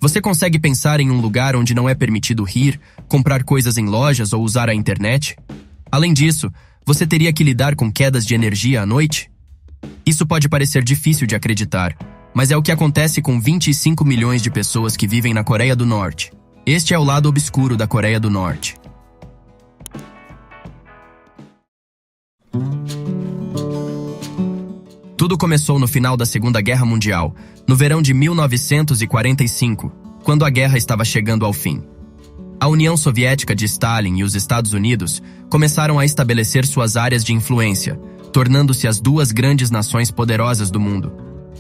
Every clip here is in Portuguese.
Você consegue pensar em um lugar onde não é permitido rir, comprar coisas em lojas ou usar a internet? Além disso, você teria que lidar com quedas de energia à noite? Isso pode parecer difícil de acreditar, mas é o que acontece com 25 milhões de pessoas que vivem na Coreia do Norte. Este é o lado obscuro da Coreia do Norte. Tudo começou no final da Segunda Guerra Mundial, no verão de 1945, quando a guerra estava chegando ao fim. A União Soviética de Stalin e os Estados Unidos começaram a estabelecer suas áreas de influência, tornando-se as duas grandes nações poderosas do mundo.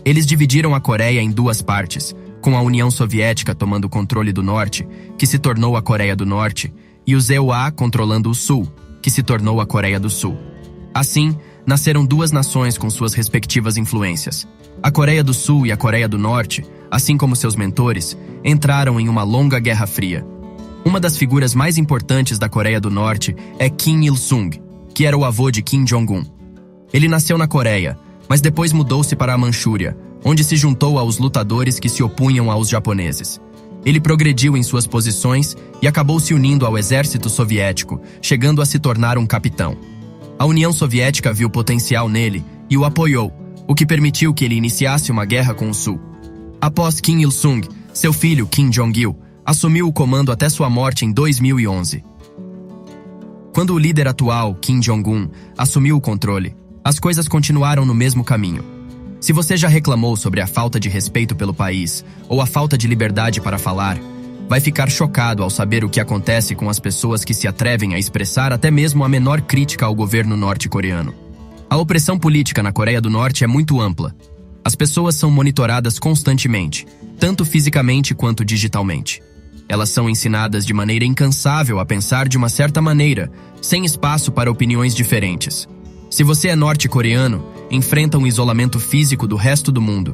Eles dividiram a Coreia em duas partes, com a União Soviética tomando o controle do norte, que se tornou a Coreia do Norte, e os EUA controlando o sul, que se tornou a Coreia do Sul. Assim, nasceram duas nações com suas respectivas influências. A Coreia do Sul e a Coreia do Norte, assim como seus mentores, entraram em uma longa Guerra Fria. Uma das figuras mais importantes da Coreia do Norte é Kim Il-sung, que era o avô de Kim Jong-un. Ele nasceu na Coreia, mas depois mudou-se para a Manchúria, onde se juntou aos lutadores que se opunham aos japoneses. Ele progrediu em suas posições e acabou se unindo ao exército soviético, chegando a se tornar um capitão. A União Soviética viu potencial nele e o apoiou, o que permitiu que ele iniciasse uma guerra com o Sul. Após Kim Il-sung, seu filho Kim Jong-il assumiu o comando até sua morte em 2011. Quando o líder atual, Kim Jong-un, assumiu o controle, as coisas continuaram no mesmo caminho. Se você já reclamou sobre a falta de respeito pelo país ou a falta de liberdade para falar, vai ficar chocado ao saber o que acontece com as pessoas que se atrevem a expressar até mesmo a menor crítica ao governo norte-coreano. A opressão política na Coreia do Norte é muito ampla. As pessoas são monitoradas constantemente, tanto fisicamente quanto digitalmente. Elas são ensinadas de maneira incansável a pensar de uma certa maneira, sem espaço para opiniões diferentes. Se você é norte-coreano, enfrenta um isolamento físico do resto do mundo.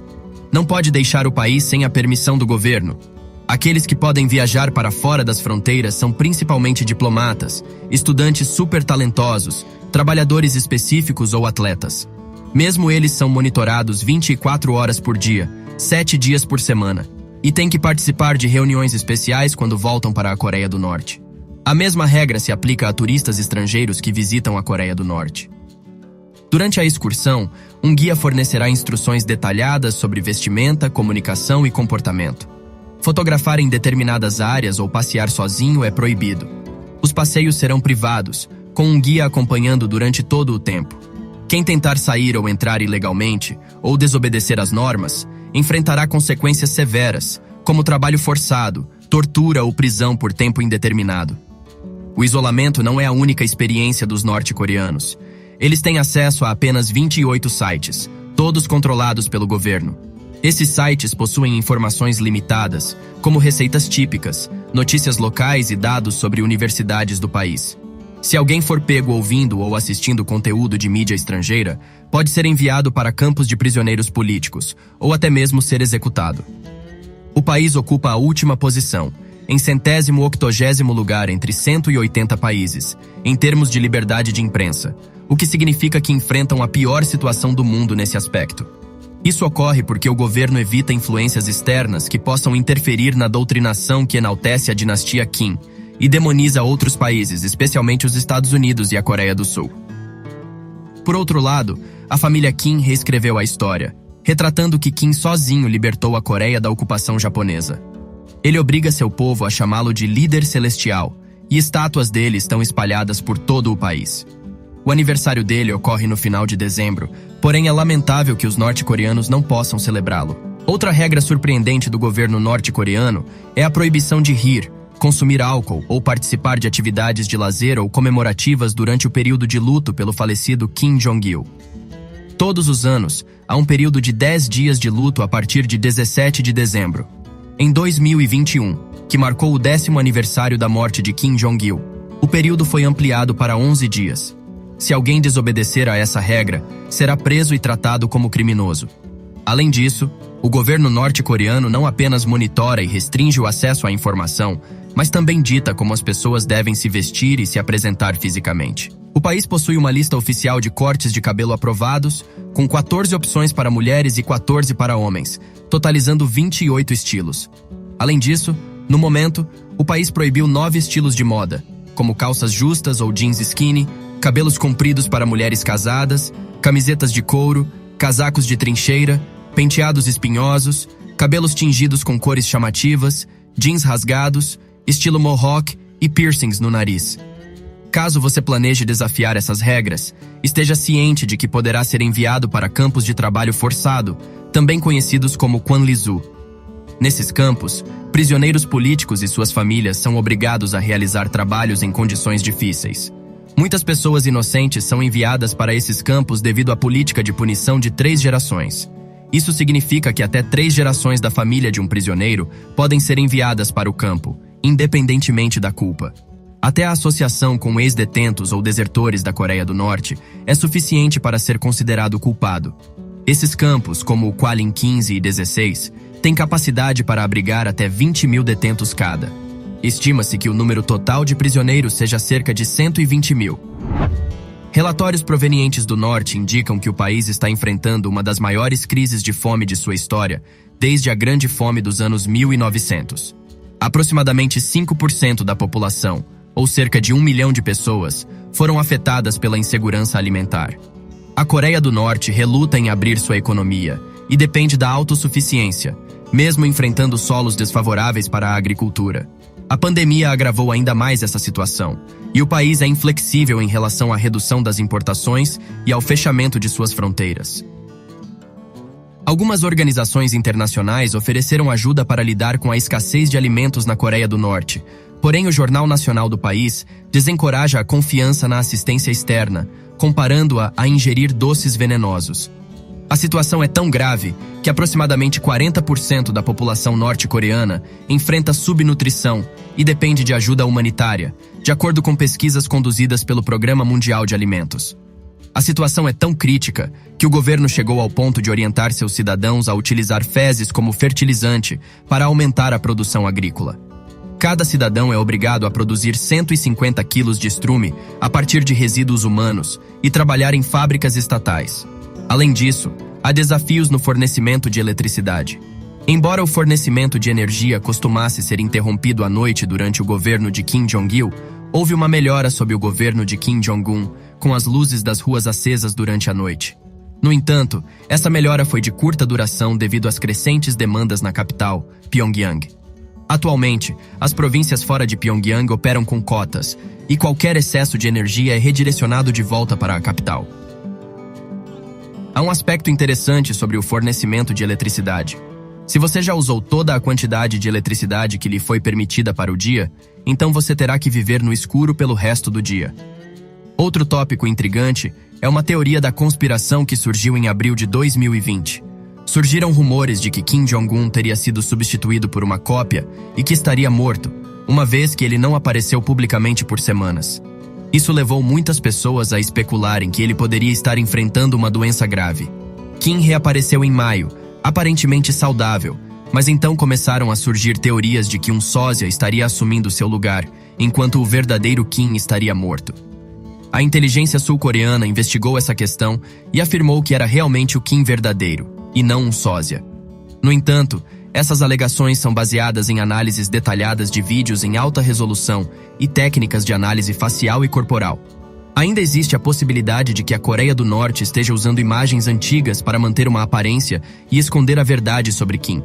Não pode deixar o país sem a permissão do governo. Aqueles que podem viajar para fora das fronteiras são principalmente diplomatas, estudantes super talentosos, trabalhadores específicos ou atletas. Mesmo eles são monitorados 24 horas por dia, 7 dias por semana, e têm que participar de reuniões especiais quando voltam para a Coreia do Norte. A mesma regra se aplica a turistas estrangeiros que visitam a Coreia do Norte. Durante a excursão, um guia fornecerá instruções detalhadas sobre vestimenta, comunicação e comportamento. Fotografar em determinadas áreas ou passear sozinho é proibido. Os passeios serão privados, com um guia acompanhando durante todo o tempo. Quem tentar sair ou entrar ilegalmente, ou desobedecer às normas, enfrentará consequências severas, como trabalho forçado, tortura ou prisão por tempo indeterminado. O isolamento não é a única experiência dos norte-coreanos. Eles têm acesso a apenas 28 sites, todos controlados pelo governo. Esses sites possuem informações limitadas, como receitas típicas, notícias locais e dados sobre universidades do país. Se alguém for pego ouvindo ou assistindo conteúdo de mídia estrangeira, pode ser enviado para campos de prisioneiros políticos, ou até mesmo ser executado. O país ocupa a última posição, em 180º lugar entre 180 países, em termos de liberdade de imprensa, o que significa que enfrentam a pior situação do mundo nesse aspecto. Isso ocorre porque o governo evita influências externas que possam interferir na doutrinação que enaltece a dinastia Kim e demoniza outros países, especialmente os Estados Unidos e a Coreia do Sul. Por outro lado, a família Kim reescreveu a história, retratando que Kim sozinho libertou a Coreia da ocupação japonesa. Ele obriga seu povo a chamá-lo de líder celestial, e estátuas dele estão espalhadas por todo o país. O aniversário dele ocorre no final de dezembro, porém é lamentável que os norte-coreanos não possam celebrá-lo. Outra regra surpreendente do governo norte-coreano é a proibição de rir, consumir álcool ou participar de atividades de lazer ou comemorativas durante o período de luto pelo falecido Kim Jong-il. Todos os anos, há um período de 10 dias de luto a partir de 17 de dezembro. Em 2021, que marcou o 10º aniversário da morte de Kim Jong-il, o período foi ampliado para 11 dias. Se alguém desobedecer a essa regra, será preso e tratado como criminoso. Além disso, o governo norte-coreano não apenas monitora e restringe o acesso à informação, mas também dita como as pessoas devem se vestir e se apresentar fisicamente. O país possui uma lista oficial de cortes de cabelo aprovados, com 14 opções para mulheres e 14 para homens, totalizando 28 estilos. Além disso, no momento, o país proibiu 9 estilos de moda, como calças justas ou jeans skinny, cabelos compridos para mulheres casadas, camisetas de couro, casacos de trincheira, penteados espinhosos, cabelos tingidos com cores chamativas, jeans rasgados, estilo mohawk e piercings no nariz. Caso você planeje desafiar essas regras, esteja ciente de que poderá ser enviado para campos de trabalho forçado, também conhecidos como Kwanlizu. Nesses campos, prisioneiros políticos e suas famílias são obrigados a realizar trabalhos em condições difíceis. Muitas pessoas inocentes são enviadas para esses campos devido à política de punição de 3 gerações. Isso significa que até 3 gerações da família de um prisioneiro podem ser enviadas para o campo, independentemente da culpa. Até a associação com ex-detentos ou desertores da Coreia do Norte é suficiente para ser considerado culpado. Esses campos, como o Kwalin 15 e 16, têm capacidade para abrigar até 20 mil detentos cada. Estima-se que o número total de prisioneiros seja cerca de 120 mil. Relatórios provenientes do norte indicam que o país está enfrentando uma das maiores crises de fome de sua história desde a Grande Fome dos anos 1900. Aproximadamente 5% da população, ou cerca de 1 milhão de pessoas, foram afetadas pela insegurança alimentar. A Coreia do Norte reluta em abrir sua economia e depende da autossuficiência, mesmo enfrentando solos desfavoráveis para a agricultura. A pandemia agravou ainda mais essa situação, e o país é inflexível em relação à redução das importações e ao fechamento de suas fronteiras. Algumas organizações internacionais ofereceram ajuda para lidar com a escassez de alimentos na Coreia do Norte, porém o Jornal Nacional do país desencoraja a confiança na assistência externa, comparando-a a ingerir doces venenosos. A situação é tão grave que aproximadamente 40% da população norte-coreana enfrenta subnutrição e depende de ajuda humanitária, de acordo com pesquisas conduzidas pelo Programa Mundial de Alimentos. A situação é tão crítica que o governo chegou ao ponto de orientar seus cidadãos a utilizar fezes como fertilizante para aumentar a produção agrícola. Cada cidadão é obrigado a produzir 150 quilos de estrume a partir de resíduos humanos e trabalhar em fábricas estatais. Além disso, há desafios no fornecimento de eletricidade. Embora o fornecimento de energia costumasse ser interrompido à noite durante o governo de Kim Jong-il, houve uma melhora sob o governo de Kim Jong-un, com as luzes das ruas acesas durante a noite. No entanto, essa melhora foi de curta duração devido às crescentes demandas na capital, Pyongyang. Atualmente, as províncias fora de Pyongyang operam com cotas, e qualquer excesso de energia é redirecionado de volta para a capital. Há um aspecto interessante sobre o fornecimento de eletricidade. Se você já usou toda a quantidade de eletricidade que lhe foi permitida para o dia, então você terá que viver no escuro pelo resto do dia. Outro tópico intrigante é uma teoria da conspiração que surgiu em abril de 2020. Surgiram rumores de que Kim Jong-un teria sido substituído por uma cópia e que estaria morto, uma vez que ele não apareceu publicamente por semanas. Isso levou muitas pessoas a especularem que ele poderia estar enfrentando uma doença grave. Kim reapareceu em maio, aparentemente saudável, mas então começaram a surgir teorias de que um sósia estaria assumindo seu lugar, enquanto o verdadeiro Kim estaria morto. A inteligência sul-coreana investigou essa questão e afirmou que era realmente o Kim verdadeiro, e não um sósia. No entanto, essas alegações são baseadas em análises detalhadas de vídeos em alta resolução e técnicas de análise facial e corporal. Ainda existe a possibilidade de que a Coreia do Norte esteja usando imagens antigas para manter uma aparência e esconder a verdade sobre Kim.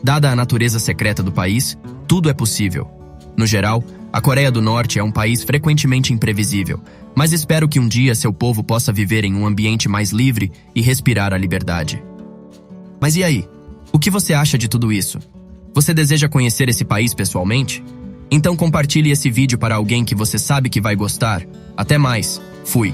Dada a natureza secreta do país, tudo é possível. No geral, a Coreia do Norte é um país frequentemente imprevisível, mas espero que um dia seu povo possa viver em um ambiente mais livre e respirar a liberdade. Mas e aí? O que você acha de tudo isso? Você deseja conhecer esse país pessoalmente? Então compartilhe esse vídeo para alguém que você sabe que vai gostar. Até mais. Fui.